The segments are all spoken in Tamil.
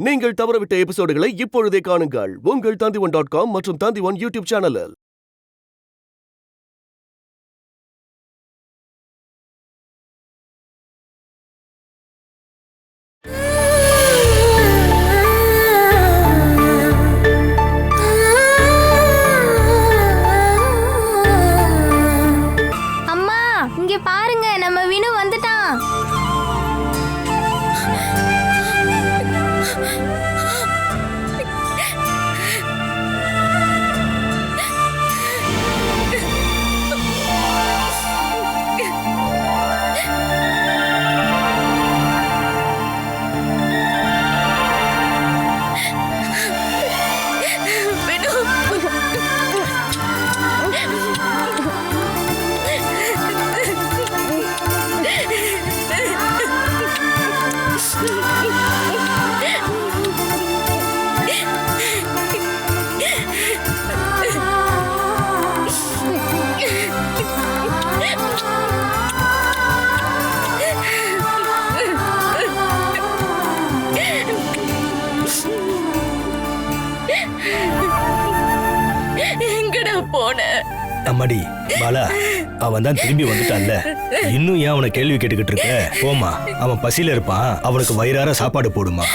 நீங்கள் தவறவிட்ட எபிசோடுகளை இப்பொழுதே காணுங்கள் உங்கள் Tandivan.com மற்றும் Tandivan யூடியூப் சேனலில். அம்மா இங்க பாருங்க, நம்ம வினு வந்துட்டான். அம்மாடி பாலா, அவன் தான் திரும்பி வந்துட்டான்ல, இன்னும் ஏன் அவனை கேள்வி கேட்டுக்கிட்டு இருக்க? போமா, அவன் பசியில இருப்பான், அவனுக்கு வயிறார சாப்பாடு போடுமா.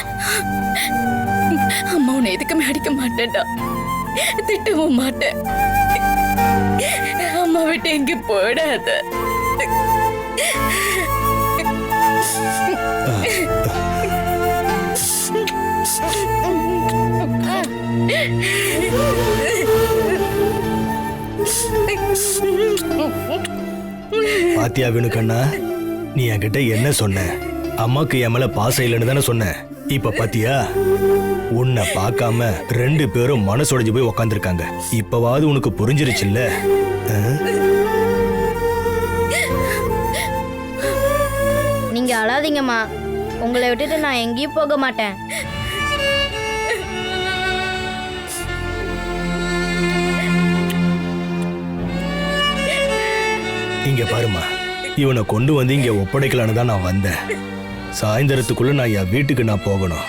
அம்மா உன்னை எதுக்குமே அடிக்க மாட்டேன்டா, திட்டவும் மாட்டேன். அம்மா விட்டு எங்க போயிடாத. பாத்தியா வினுக்கண்ணா, நீ என்கிட்ட என்ன சொன்ன? அம்மாக்கு என் மேல பாசம் இல்லைன்னு தானே சொன்ன. இப்ப பாத்தியா, உன்னை பார்க்காம 2 பேரும் மனசுடைஞ்சு போய் உக்காந்துருக்காங்க. இப்பவாவது உனக்கு புரிஞ்சிருச்சுல்ல? நீங்க அழாதீங்கம்மா, உங்களை விட்டுட்டு நான் எங்கேயும் போக மாட்டேன். இங்க பாருமா, இவனை கொண்டு வந்து இங்க ஒப்படைக்கலான்னு தான் நான் வந்தேன். சாயந்தரத்துக்குள்ள நான் என் வீட்டுக்கு நான் போகணும்.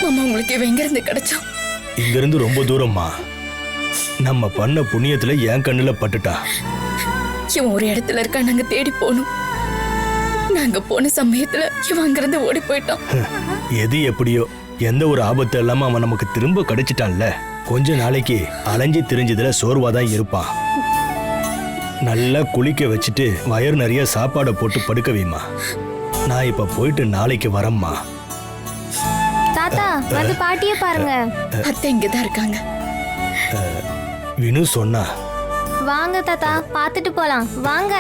மாமா, உங்களுக்கு இவன் எங்க இருந்து கிடைச்சான்? இங்க இருந்து ரொம்ப தூரம்மா. நம்ம பண்ண புண்ணியத்துல என் கண்ணுல பட்டுட்டா. இவன் ஒரு இடத்துல இருக்கா, நாங்க தேடி போனோம். நாங்க போன சமயத்துல இவன் அங்கிருந்து ஓடி போயிட்டான். எது எப்படியோ, எந்த ஒரு ஆபத்து இல்லாம அவன் நமக்கு திரும்ப கிடைச்சிட்டான்ல. கொஞ்ச நாளைக்கு அலைஞ்சி திரிஞ்சதுல சோர்வாதான் இருப்பான். நல்லா குளிக்க வச்சுட்டு வயிறு நிறைய சாப்பாடை போட்டு படுக்க வைமா. நான் இப்ப போயிட்டு நாளைக்கு வரேம்மா. தாத்தா வந்து பாட்டிய பாருங்க. அத்தை இங்கதான் இருக்காங்க. வினு சொன்னா. வாங்க தாத்தா, பார்த்துட்டு போலாம் வாங்க.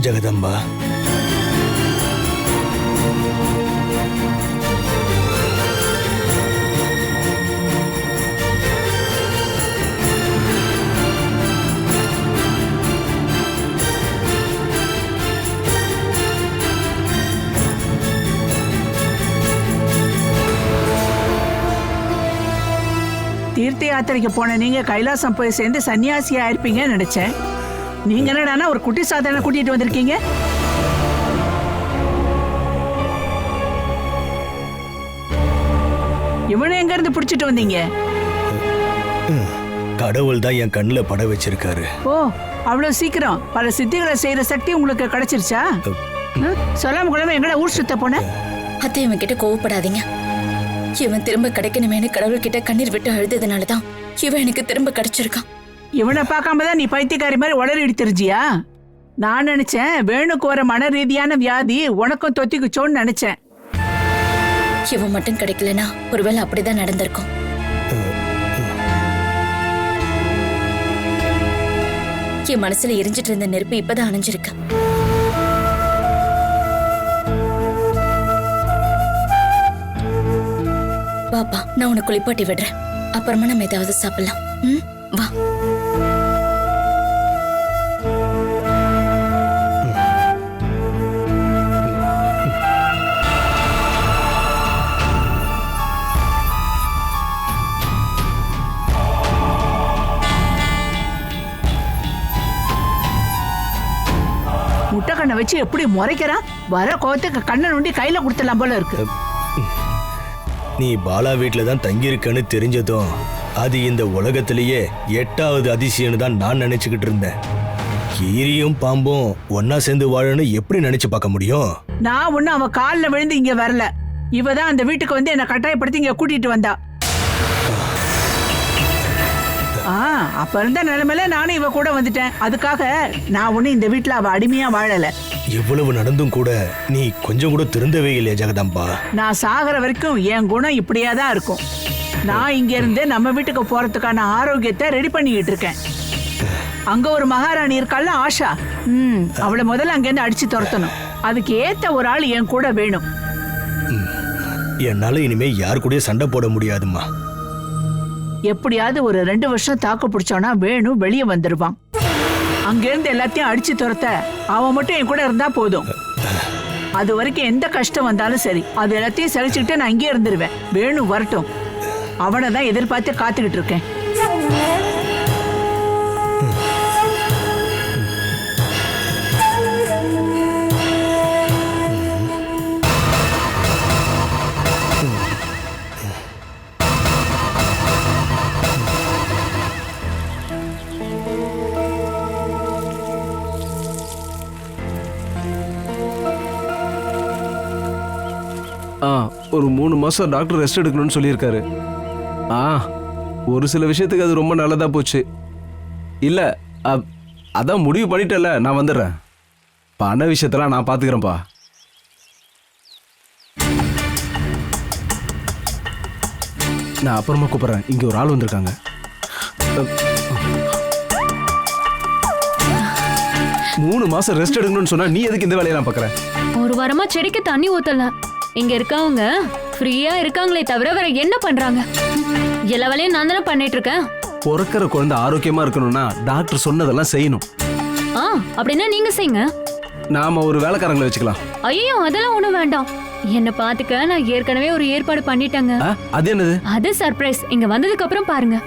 ஜெகதம்பா, தீர்த்த யாத்திரைக்கு போன நீங்க கைலாசம் போய் சேர்ந்து சன்னியாசியா இருப்பீங்கன்னு நினைச்சேன். நீங்க என்னடானா ஒரு குட்டி சாதனை கூட்டிட்டு வந்திருக்கீங்க. இவனை எங்க இருந்து பிடிச்சிட்டு வந்தீங்க? கடவுள் தான் என் கண்ணுல பட வச்சிருக்காரு. ஓ, அவ்வளவு சீக்கிரம் பல சித்திகளை செய்யற சக்தி உங்களுக்கு கிடைச்சிருச்சா? சொல்லாம கொள்ளாம எங்கட ஊர் சுத்த போன? அத்தை இவன் கிட்ட கோவப்படாதீங்க. இவன் திரும்ப கிடைக்கணுமேனு கடவுள்கிட்ட கண்ணீர் விட்டு அழுததுனாலதான் இவன் எனக்கு திரும்ப கிடைச்சிருக்கான். இவனை பார்க்காம தான் நீ பைத்தியக்காரி மாதிரி உளறிட்டு தெரிஞ்சியா? நான் நினைச்சேன் வேணுக்கு வர மன ரீதியான வியாதி உனக்கும் தொத்திக்குச்சோன்னு நினைச்சேன். இவன் மட்டும் கிடைக்கலனா ஒருவேளை அப்படிதான் நடந்திருக்கும். என் மனசுல எரிஞ்சிட்டு இருந்த நெருப்பு இப்பதான் அணைஞ்சிருக்கு. பாப்பா, நான் உனக்கு குளிப்பாட்டி விடுறேன். அப்புறமா நம்ம ஏதாவது சாப்பிடலாம். வா. முட்டை கண்ணை வச்சு எப்படி முறைக்கிறான்? வர கோவத்துக்கு கண்ணை நோண்டி கையில கொடுத்துடலாம் போல இருக்கு. நீ பாலா வீட்டில தான் தங்கியிருக்கன்னு தெரிஞ்சதும் அது இந்த உலகத்திலேயே 8வது அதிசயம்னு தான் நான் நினைச்சுக்கிட்டு இருந்தேன். கீரியும் பாம்பும் ஒன்னா சேர்ந்து வாழன்னு எப்படி நினைச்சு பார்க்க முடியும்? நான் ஒண்ணு அவ காலில் விழுந்து இங்க வரல. இவ தான் அந்த வீட்டுக்கு வந்து என்ன கட்டாயப்படுத்தி இங்க கூட்டிட்டு வந்தா. அப்ப இருந்த நிலைமையில நானும் இவ கூட வந்துட்டேன். அதுக்காக நான் ஒண்ணு இந்த வீட்டுல அவ அடிமையா வாழல. இவ்வளவு நடந்தும் கூட நீ கொஞ்சம் கூட திருந்தவே இல்லையா ஜெகதம்பா? நான் சாகிற வரைக்கும் என் குணம் இப்படியே தான் இருக்கும். நான் இங்க இருந்து நம்ம வீட்டுக்கு போறதுக்கான ஆரோக்கியத்தை ரெடி பண்ணிக்கிட்டு இருக்கேன். அங்க ஒரு மகாராணி இருக்கால ஆஷா, அவளை முதல்ல அங்க இருந்து அடிச்சு துரத்தணும். அதுக்கு ஏத்த ஒரு ஆள் என் கூட வேணும். என்னால இனிமே யாரு கூட சண்டை போட முடியாதுமா. எப்படியாவது ஒரு 2 வருஷம் தாக்கு பிடிச்சோன்னா வேணும் வெளியே வந்துருவான். அங்கிருந்து எல்லாத்தையும் அடிச்சு துரத்த அவன் மட்டும் என் கூட இருந்தா போதும். அது வரைக்கும் எந்த கஷ்டம் வந்தாலும் சரி, அது எல்லாத்தையும் சகிச்சுக்கிட்டு நான் இங்கே இருந்துருவேன். வேணும் வரட்டும், அவனை தான் எதிர்பார்த்து காத்துக்கிட்டு இருக்கேன். ஒரு 3 மாசம் டாக்டர் ரெஸ்ட் எடுக்கணும்னு சொல்லியிருக்காரு. ஒரு சில விஷயத்துக்கு அது ரொம்ப நல்லதா போச்சு. இல்ல அதான் முடிவு பண்ணிட்டல, நான் வந்துடுறேன். பண விஷயத்தெல்லாம் நான் பாத்துக்கிறேன்ப்பா. நான் அப்புறமா கூப்பிடுறேன். இங்க ஒரு ஆள் வந்திருக்காங்க. மூணு மாசம் ரெஸ்ட் எடுக்கணும்னு சொன்னா நீ எதுக்கு இந்த வேலையெல்லாம் பாக்குற? ஒரு வாரமா செடிக்கு தண்ணி ஊத்தல. இங்க இருக்கவங்க ஃப்ரீயா இருக்காங்களே தவிர வேற என்ன பண்றாங்க? எல்லா வேலையும் நான் தானே பண்ணிட்டு இருக்கேன். பிறக்கிற குழந்தை ஆரோக்கியமா இருக்கணும்னா டாக்டர் சொன்னதெல்லாம் செய்யணும். அப்படின்னா நீங்க செய்யுங்க. நாம ஒரு வேலைக்காரங்களை வச்சுக்கலாம். ஐயோ, அதெல்லாம் ஒண்ணும் வேண்டாம். என்ன பாத்துக்க நான் ஏற்கனவே ஒரு ஏற்பாடு பண்ணிட்டேங்க. அது என்னது? அது சர்ப்ரைஸ். இங்க வந்ததுக்கு அப்புறம் பாருங்க.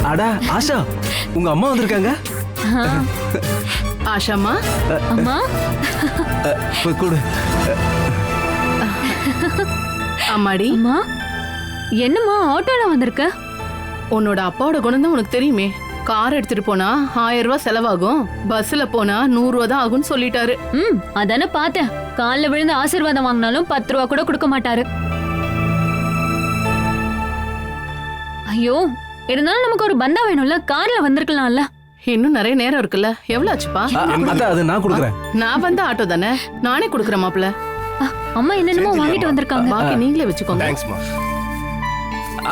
அடா ஆஷா, உங்க அம்மா வந்திருக்காங்க. ஆஷாமா, அம்மா போய் கொடு. அம்மாடி, அம்மா என்னம்மா ஆட்டோல வந்திருக்க? உன்னோட அப்பாவோட குணம் தான் உனக்கு தெரியுமே. கார் எடுத்துட்டு போனா 1000 ரூபாய் செலவாகும், பஸ்ல போனா 100 ரூபாய் தான் ஆகும்னு சொல்லிட்டாரு. அதானே பார்த்தேன். காலில் விழுந்து ஆசீர்வாதம் வாங்கினாலும் 10 ரூபா கூட கொடுக்க மாட்டாரு. ஐயோ, இருந்தாலும் நமக்கு ஒரு பந்தா வேணும்ல. கார்ல வந்திருக்கலாம்ல. இன்னும் நிறைய நேரம் இருக்குல்ல. எவ்வளவு ஆச்சுப்பா? அது நான் கொடுக்குறேன். நான் வந்த ஆட்டோ தானே, நானே கொடுக்குறேன் மாப்பிள்ள. அம்மா என்னென்னமோ வாங்கிட்டு வந்திருக்காங்க. பாக்கி நீங்களே வச்சுக்கோங்க.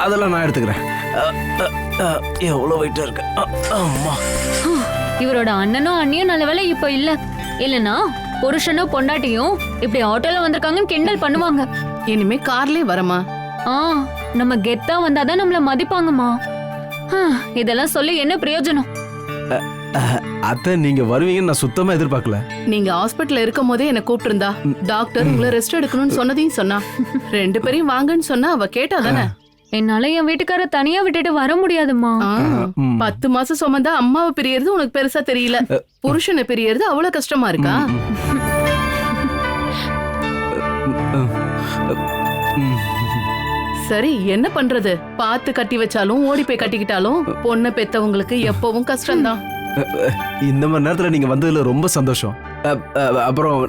அதெல்லாம் நான் எடுத்துக்கிறேன். எவ்வளவு வெயிட்டா இருக்கு. இவரோட அண்ணனும் அண்ணியும் நல்ல வேலை இப்ப இல்ல. இல்லனா புருஷனும் பொண்டாட்டியும் இப்படி ஆட்டோல வந்திருக்காங்கன்னு கிண்டல் பண்ணுவாங்க. இனிமே கார்லயே வரமா? நம்ம கெத்தா வந்தாதான் நம்மள மதிப்பாங்கம்மா. இதெல்லாம் சொல்லி என்ன பிரயோஜனம்? அத்தை, நீங்க வருவீங்கன்னு நான் சுத்தமா எதிர்பார்க்கல. நீங்க ஹாஸ்பிட்டல்ல இருக்கும் போதே என்ன கூப்பிட்டு இருந்தா. டாக்டர் உங்களை ரெஸ்ட் எடுக்கணும்னு சொன்னதையும் சொன்னா. 2 பேரையும் வாங்கன்னு சொன்னா அவ கேட்டா தானே. என்னால என் வீட்டுக்கார தனியா விட்டுட்டு வர முடியாதுமா. 10 மாசம் சுமந்தா அம்மாவை பிரியறது உனக்கு பெருசா தெரியல, புருஷனை பிரியறது அவ்வளவு கஷ்டமா இருக்கா? சரி என்ன பண்றது, பார்த்து கட்டி வச்சாலும் ஓடி போய் கட்டிக்கிட்டாலும் பொண்ணை பெத்தவங்களுக்கு எப்பவும் கஷ்டம்தான். இந்த மாதிரி நேரத்துல நீங்க வந்ததுல ரொம்ப சந்தோஷம். அப்புறம்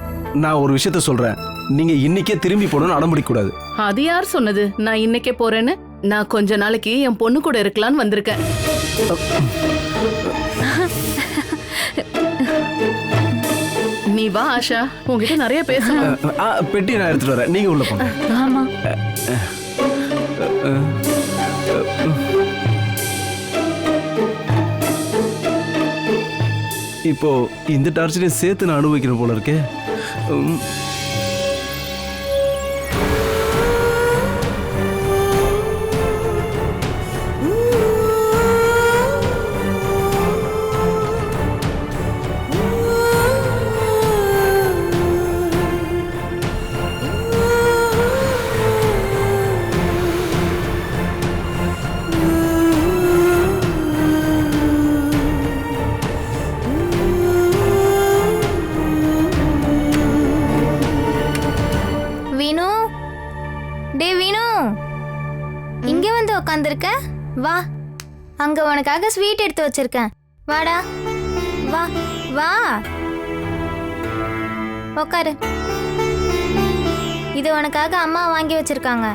நான் ஒரு விஷயத்த சொல்றேன், நீங்க இன்னைக்கே திரும்பி போகணும்னு அடம்பிடிக்க கூடாது. அது யார் சொன்னது நான் இன்னைக்கே போறேன்னு? நான் கொஞ்ச நாளைக்கு என் பொண்ணு கூட இருக்கலாம்னு வந்திருக்கேன். நீ வா ஆஷா, உங்ககிட்ட நிறைய பேசணும். பெட்டி நான் எடுத்துட்டு வரேன், நீங்க உள்ள போங்க. ஆமா. இப்போ இந்த டார்ச்சரையும் சேர்த்து நான் அனுபவிக்கிறேன் போல இருக்கே. வினு, டே வினு, இங்க வந்து உட்காந்துருக்க. வா, அங்க உனக்காக ஸ்வீட் எடுத்து வச்சிருக்கேன். வாடா, வா வா, உட்காரு. இது உனக்காக அம்மா வாங்கி வச்சிருக்காங்க.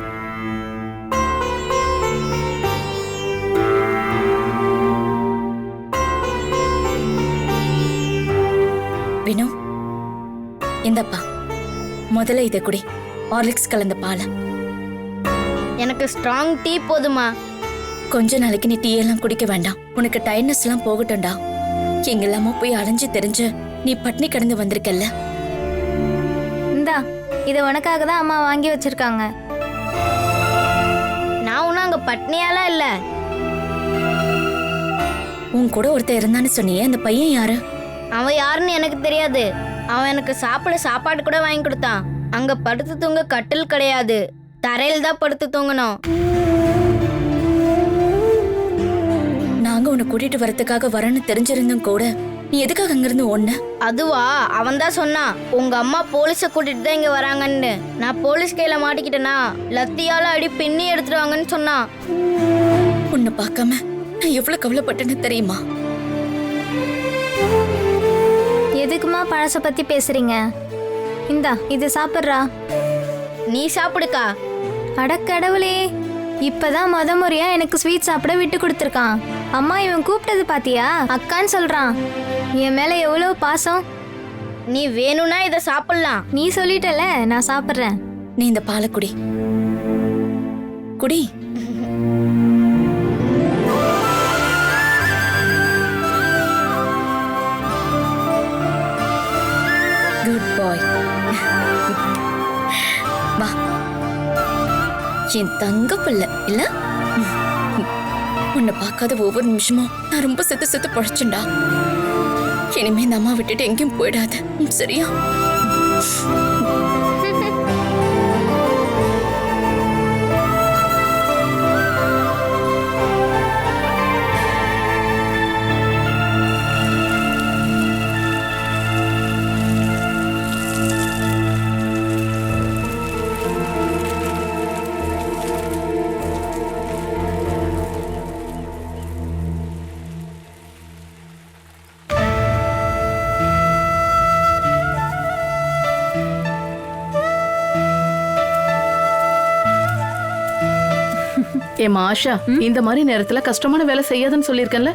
வினு, இந்தப்பா முதல்ல இதை குடி, ஹார்லிக்ஸ் கலந்த பாலை. எனக்கு ஸ்ட்ராங் டீ போதுமா? கொஞ்ச நாளைக்கு நீ டீ எல்லாம் குடிக்க வேண்டாம், உனக்கு டயர்ட்னஸ் எல்லாம் போகட்டும்டா. எங்கெல்லாமோ போய் அலைஞ்சு தெரிஞ்சு நீ பட்னி கிடந்து வந்திருக்கல்ல. இந்தா, இது உனக்காக தான் அம்மா வாங்கி வச்சிருக்காங்க. நான் ஒன்றும் அங்கே பட்னியாலாம் இல்லை. உன் கூட ஒருத்தர் இருந்தான்னு சொன்னியே, அந்த பையன் யாரு? அவன் யாருன்னு எனக்கு தெரியாது. அவன் எனக்கு சாப்பிட சாப்பாடு கூட வாங்கி கொடுத்தான். அங்க படுத்து தூங்க கட்டில் கிடையாது, தரையில் தான் படுத்து தூங்கணும். நாங்க உன்னை கூட்டிட்டு வரதுக்காக வரேன்னு தெரிஞ்சிருந்தும் கூட நீ எதுக்காக அங்கிருந்து ஒண்ணு? அதுவா, அவன் தான் சொன்னான் உங்க அம்மா போலீஸை கூட்டிட்டு தான் இங்க வராங்கன்னு. நான் போலீஸ் கையில மாட்டிக்கிட்டேனா லத்தியால அடி பின்னி எடுத்துருவாங்கன்னு சொன்னான். உன்னை பார்க்காம நான் எவ்வளவு கவலைப்பட்டேன்னு தெரியுமா? எதுக்குமா பழச பத்தி பேசுறீங்க? இந்தா, இது சாப்பிட்றா. நீ சாப்பிடுக்கா. அடக்கடவுளே, இப்பதான் முறையா எனக்கு ஸ்வீட் சாப்பிட விட்டு கொடுத்துருக்கான். அம்மா இவன் கூப்பிட்டது பாத்தியா? அக்கான்னு சொல்றான். என் மேல எவ்வளவு பாசம். நீ வேணும்னா இதை சாப்பிடலாம். நீ சொல்லிட்டல, நான் சாப்பிட்றேன். நீ இந்த பாலை குடி குடி. குட் பாய். வா, என் தங்க பிள்ளை இல்ல? உன்னை பார்க்காத ஒவ்வொரு நிமிஷமும் நான் ரொம்ப செத்து செத்து பழச்சுண்டா. இனிமே இந்த அம்மா விட்டுட்டு எங்கேயும் போயிடாத, சரியா? ஏமா ஆஷா, இந்த மாதிரி நேரத்துல கஷ்டமான வேலை செய்யாதுன்னு சொல்லியிருக்கேன்ல,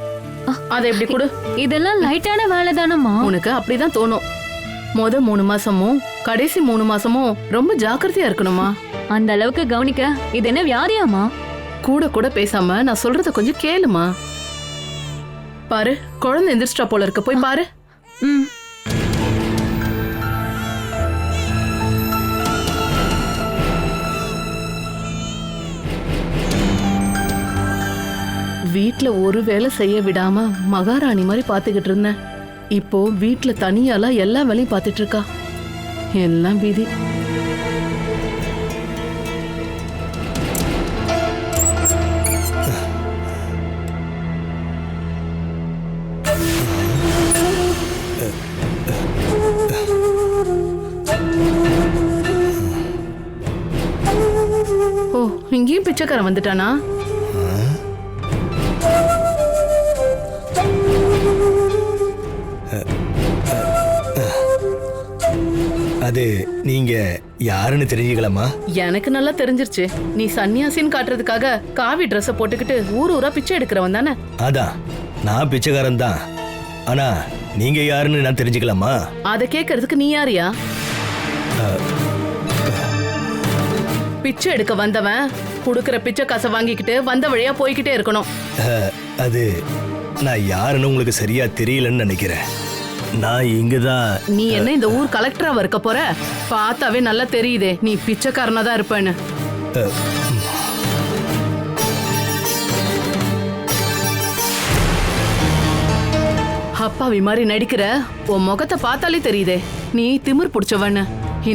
அதை எப்படி கொடு. இதெல்லாம் லைட்டான வேலை தானம்மா. உனக்கு அப்படிதான் தோணும். 3 மாசமும் கடைசி 3 மாசமும் ரொம்ப ஜாக்கிரதையா இருக்கணுமா. அந்த அளவுக்கு கவனிக்க இது என்ன வியாதியாமா? கூட கூட பேசாம நான் சொல்றத கொஞ்சம் கேளுமா. பாரு, குழந்தை எந்திரிச்சிட்டா போல இருக்க, போய் பாரு. ம். வீட்ல ஒரு வேலை செய்ய விடாம மகாராணி மாதிரி பாத்துக்கிட்டு இருந்தேன். இப்போ வீட்ல தனியாலாம் எல்லா வேலையும் பாத்துட்டு இருக்கா. எல்லாம் விதி. அங்கேயும் பிச்சைக்காரன் வந்துட்டானா? அது நீங்க யாருன்னு தெரிஞ்சுக்கலாமா? எனக்கு நல்லா தெரிஞ்சிருச்சு. நீ சன்னியாசின்னு காட்டுறதுக்காக காவி ட்ரெஸ் போட்டுக்கிட்டு ஊர் ஊரா பிச்சை எடுக்கிறவன் தானே? அதான், நான் பிச்சைக்காரன் தான். ஆனா நீங்க யாருன்னு நான் தெரிஞ்சுக்கலாமா? அதை கேட்கறதுக்கு நீ யாரியா? பிச்சை எடுக்க வந்தவன் குடுக்கிற பிச்சை காசை வாங்கிக்கிட்டு வந்த வழியா போய்கிட்டே இருக்கணும். அது நான் யாருன்னு உங்களுக்கு சரியா தெரியலன்னு நினைக்கிறேன். நான் இங்கதான். நீ என்ன இந்த ஊர் கலெக்டரா இருக்க போற? பார்த்தாவே நல்லா தெரியுதே நீ பிச்சைக்காரனா தான் இருப்பேன்னு. அப்பாவி மாதிரி நடிக்கிற உன் முகத்தை பார்த்தாலே தெரியுதே நீ திமிர் புடிச்சவன்னு.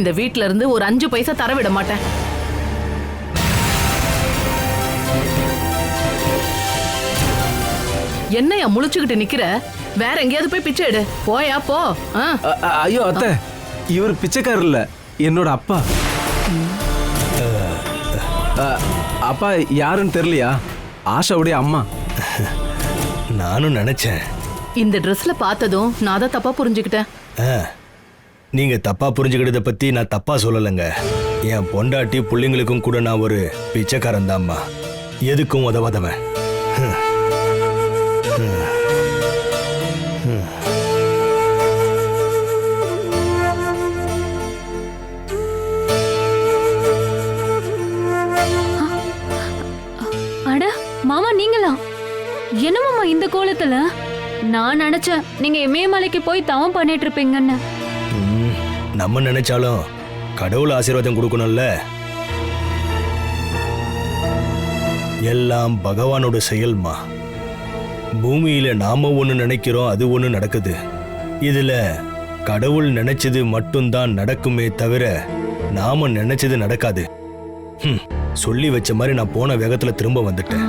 இந்த வீட்ல இருந்து ஒரு 5 பைசா தர விட மாட்டேன். என்னையா முழிச்சுக்கிட்டு நிக்கிற? வேற எங்கேயாவது போய் பிச்சை எடு. போயா போ. ஐயோ அத்தை, இவர் பிச்சைக்காரர் இல்ல, என்னோட அப்பா. அப்பா யாருன்னு தெரியலையா? ஆஷாவுடைய அம்மா. நானும் நினைச்சேன். இந்த ட்ரெஸ்ல பார்த்ததும் நான் தான் தப்பா புரிஞ்சுக்கிட்டேன். நீங்க தப்பா புரிஞ்சுக்கிட்டத பத்தி நான் தப்பா சொல்லலைங்க. என் பொண்டாட்டி பிள்ளைங்களுக்கும் கூட நான் ஒரு பிச்சைக்காரன் தான்மா. எதுக்கும் உதவாதவன். அட மாமா, நீங்களா? என்ன மாமா இந்த கோலத்துல? நான் நினைச்சேன் நீங்க இமயமலைக்கு போய் தவம் பண்ணிட்டு இருப்பீங்கன்னு. நம்ம நினைச்சாலும் கடவுள் ஆசீர்வாதம் கொடுக்கணும்ல. எல்லாம் பகவானோட செயல்மா. பூமியில நாம ஒண்ணு நினைக்கிறோம், அது ஒண்ணு நடக்குது. இதுல கடவுள் நினைச்சது மட்டும்தான் நடக்குமே தவிர நாம நினைச்சது நடக்காது. சொல்லி வச்ச மாதிரி நான் போன வேகத்துல திரும்ப வந்துட்டேன்.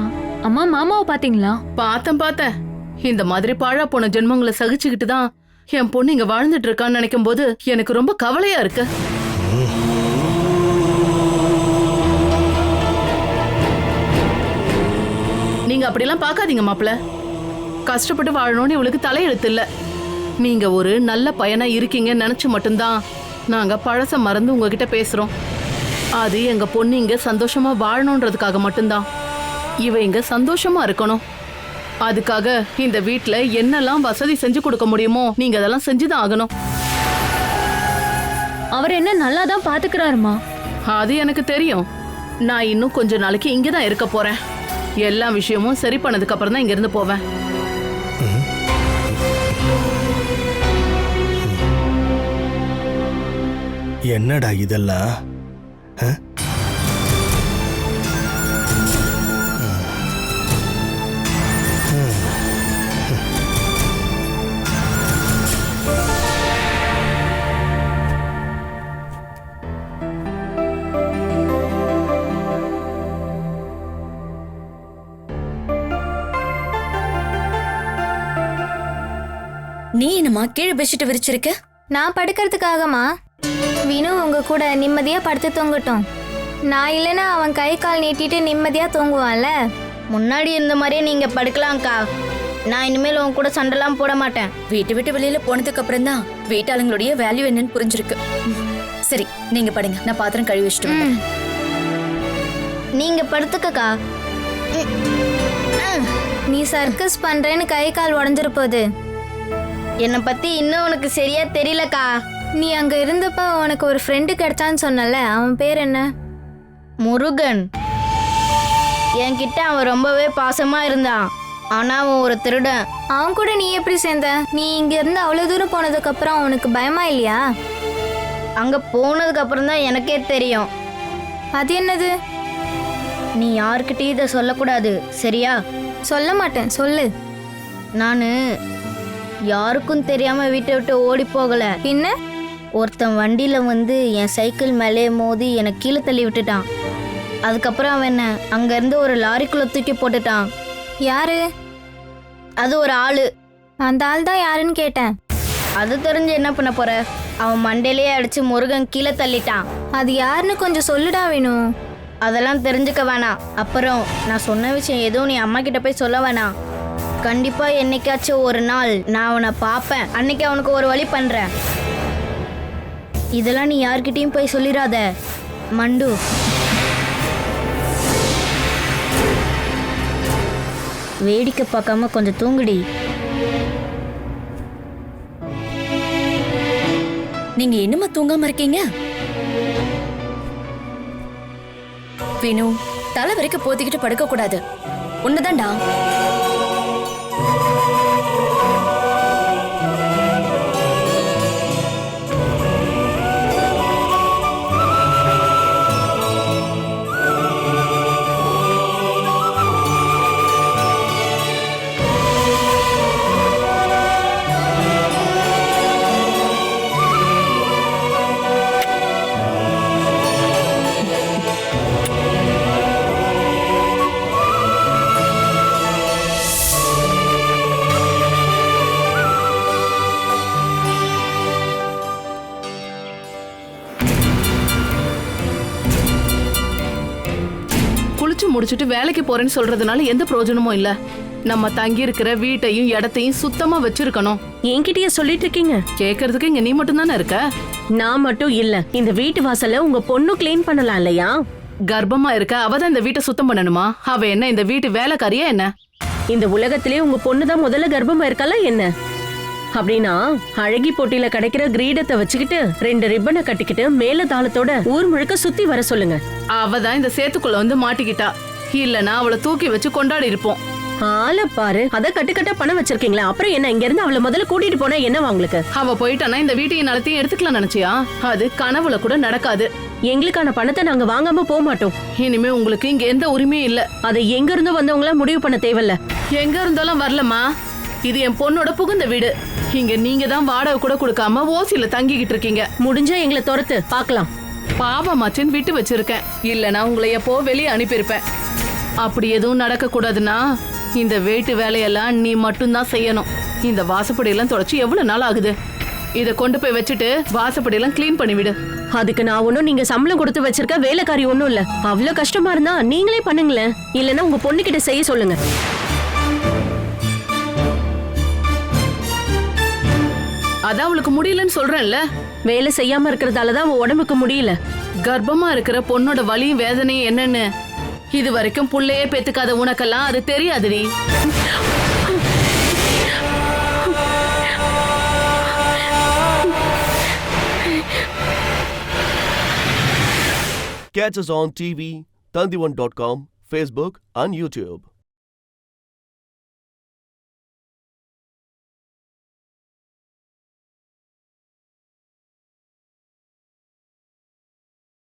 அம்மா, மாமாவை பாத்தீங்களா? பார்த்தேன். இந்த மாதிரி பாழா போன ஜென்மங்களை சகிச்சுக்கிட்டு தான் என் பொண்ணு இங்க வாழ்ந்துட்டு இருக்கான்னு நினைக்கும் போது எனக்கு ரொம்ப கவலையா இருக்கு. நீங்க அப்படிலாம் பார்க்காதீங்க மாப்பிள்ள. கஷ்டப்பட்டு வாழணும்னு இவளுக்கு தலையெழுத்து இல்ல. நீங்க ஒரு நல்ல பையனா இருக்கீங்கன்னு நினைச்சு மட்டும்தான் நாங்க பழச மறந்து உங்ககிட்ட பேசுறோம். அது எங்க பொண்ணு இங்க சந்தோஷமா வாழணுன்றதுக்காக மட்டும்தான். இவ இங்க சந்தோஷமா இருக்கணும். அதுக்காக இந்த வீட்ல என்னெல்லாம் வசதி செஞ்சு கொடுக்க முடியுமோ நீங்க அதெல்லாம் செஞ்சுதான் ஆகணும். அவர் என்ன நல்லா தான் பாத்துக்கிறாருமா? அது எனக்கு தெரியும். நான் இன்னும் கொஞ்ச நாளைக்கு இங்கதான் இருக்க போறேன். எல்லா விஷயமும் சரி பண்ணதுக்கு அப்புறம் தான் இங்க இருந்து போவேன். என்னடா இதெல்லாம்? நீ என்னம்மா கீழே பெட்ஷீட் விரிச்சிருக்க? நான் படுக்கிறதுக்காகமா? வினு உங்க கூட நிம்மதியா படுத்து தூங்கட்டும். நான் இல்லைன்னா அவன் கை கால் நீட்டிட்டு நிம்மதியா தூங்குவான்ல. முன்னாடி இருந்த மாதிரியே நீங்க படுக்கலாம்க்கா. நான் இனிமேல் உன் கூட சண்டைலாம் போட மாட்டேன். வீட்டு விட்டு வெளியில போனதுக்கு அப்புறம் தான் வீட்டாளுங்களுடைய வேல்யூ என்னன்னு புரிஞ்சிருக்கு. சரி, நீங்க படுங்க, நான் பாத்திரம் கழுவி வச்சுட்டு வரேன். நீங்க படுத்துக்கக்கா. நீ சர்க்கஸ் பண்றேன்னு கை கால் உடஞ்சிரு போகுது. என்னை பத்தி இன்னும் உனக்கு சரியா தெரியலக்கா. நீ அங்க இருந்தப்ப உனக்கு ஒரு ஃப்ரெண்டு கிடைச்சான்னு சொன்னல, அவன் பேர் என்ன? முருகன். என்கிட்ட அவன் ரொம்பவே பாசமா இருந்தான். ஆனா அவன் ஒரு திருடன். அவன் கூட நீ எப்படி சேர்ந்த? நீ இங்க இருந்து அவ்வளவு தூரம் போனதுக்கு அப்புறம் அவனுக்கு பயமா இல்லையா? அங்க போனதுக்கு அப்புறம் தான் எனக்கே தெரியும். அது என்னது? நீ யாருக்கிட்டையும் இதை சொல்லக்கூடாது, சரியா? சொல்ல மாட்டேன், சொல்லு. நான் யாருக்கும் தெரியாம வீட்டை விட்டு ஓடி போகல. பின்ன ஒருத்தன் வண்டியில வந்து என் சைக்கிள் மேலே மோதி என்னை கீழே தள்ளி விட்டுட்டான். அதுக்கப்புறம் அவன் என்ன அங்க இருந்து ஒரு லாரிக்குள்ள தூக்கி போட்டுட்டான். யாரு அது? ஒரு ஆளு. அந்த ஆள் தான் யாருன்னு கேட்டேன். அது தெரிஞ்சு என்ன பண்ண போற? அவன் மண்டையிலேயே அடிச்சு முருகன் கீழே தள்ளிட்டான். அது யாருன்னு கொஞ்சம் சொல்லுடா வேணும். அதெல்லாம் தெரிஞ்சுக்க வேணாம். அப்புறம் நான் சொன்ன விஷயம் எதுவும் நீ அம்மா கிட்ட போய் சொல்ல வேணாம். கண்டிப்பா என்னைக்காச்சும் ஒரு நாள் நான் அவனை பார்ப்பேன். அன்னைக்கு அவனுக்கு ஒரு வழி பண்றேன். இதெல்லாம் நீ யார்கிட்டயும் போய் சொல்லிடாத மண்டு. வேடிக்கை பார்க்காம கொஞ்சம் தூங்குடி. நீங்க என்னமா தூங்காம இருக்கீங்க? வினு, தலை வரைக்கும் போத்திக்கிட்டு படுக்க கூடாது. உன்னதான்டா. குளிச்சு முடிச்சிட்டு வேலைக்கு போறேன்னு சொல்றதுனால எந்த பிரயோஜனமும் இல்ல. நம்ம தங்கி இருக்கிற வீட்டையும் இடத்தையும் சுத்தமா வச்சிருக்கணும். என்கிட்டயே சொல்லிட்டு இருக்கீங்க? கேக்குறதுக்கு இங்க நீ மட்டும் தானே இருக்க. நான் மட்டும் இல்ல, இந்த வீட்டு வாசல்ல உங்க பொண்ணு கிளீன் பண்ணலாம் இல்லையா? கர்ப்பமா இருக்க அவதான் இந்த வீட்டை சுத்தம் பண்ணணுமா? அவ என்ன இந்த வீட்டு வேலைக்காரியா என்ன? இந்த உலகத்திலே உங்க பொண்ணுதான் முதல்ல கர்ப்பமா இருக்கல என்ன? அப்படின்னா அழகி போட்டியில கிடைக்கிற கிரீடத்தை வச்சுக்கிட்டு 2 ரிப்பனை கட்டிக்கிட்டு மேல தாளத்தோட ஊர் முழுக்க சுத்தி வர சொல்லுங்க. அவதான் இந்த சேத்துக்குள்ள வந்து மாட்டிக்கிட்டா. இல்லனா அவளை தூக்கி வச்சு கொண்டாடி இருப்போம். ஆள பாரு, அத கட்டுக்கட்டா பணம் வச்சிருக்கீங்களா? அப்புறம் என்ன, இங்க இருந்து அவளை முதல்ல கூட்டிட்டு போனா என்ன உங்களுக்கு? அவ போயிட்டானா இந்த வீட்டையும் நிலத்தையும் எடுத்துக்கலாம் நினைச்சியா? அது கனவுல கூட நடக்காது. எங்களுக்கான பணத்தை நாங்க வாங்காம போக மாட்டோம். இனிமே உங்களுக்கு இங்க எந்த உரிமையும் இல்ல. அதை எங்க இருந்து வந்தவங்களா முடிவு பண்ண தேவையில்ல. எங்க இருந்தாலும் வரலமா. இது என் பொண்ணோட புகுந்த வீடு. இங்க நீங்க தான் வாடகை கூட கொடுக்காம ஓசியில தங்கிக்கிட்டு இருக்கீங்க. முடிஞ்சா எங்களை துரத்து பார்க்கலாம். பாவமாச்சின்னு விட்டு வச்சிருக்கேன். இல்லனா உங்களை எப்போ வெளியே அனுப்பியிருப்பேன். அப்படி எதுவும் நடக்க கூடாதுன்னா இந்த வீட்டு வேலையெல்லாம் நீ மட்டும்தான் செய்யணும். இந்த வாசப்படியெல்லாம் தொடச்சி எவ்வளவு நாள் ஆகுது? இதை கொண்டு போய் வச்சுட்டு வாசப்படியெல்லாம் கிளீன் பண்ணிவிடு. அதுக்கு நான் ஒன்னும் நீங்க சம்பளம் கொடுத்து வச்சிருக்க வேலைக்காரி ஒன்னும் இல்ல. அவ்வளவு கஷ்டமா இருந்தா நீங்களே பண்ணுங்களேன். இல்லன்னா உங்க பொண்ணு கிட்ட செய்ய சொல்லுங்க. அதான் அவளுக்கு முடியலன்னு சொல்றேன்ல. வேலை செய்யாம இருக்கிறதாலதான் அவன் உடம்புக்கு முடியல. கர்ப்பமா இருக்கிற பொண்ணோட வலியும் வேதனையும் என்னன்னு இது வரைக்கும் புள்ளையே பெத்துக்காத உனக்கெல்லாம் அது தெரியாதுடி. Catch us on TV, Tandivan.com, Facebook and YouTube.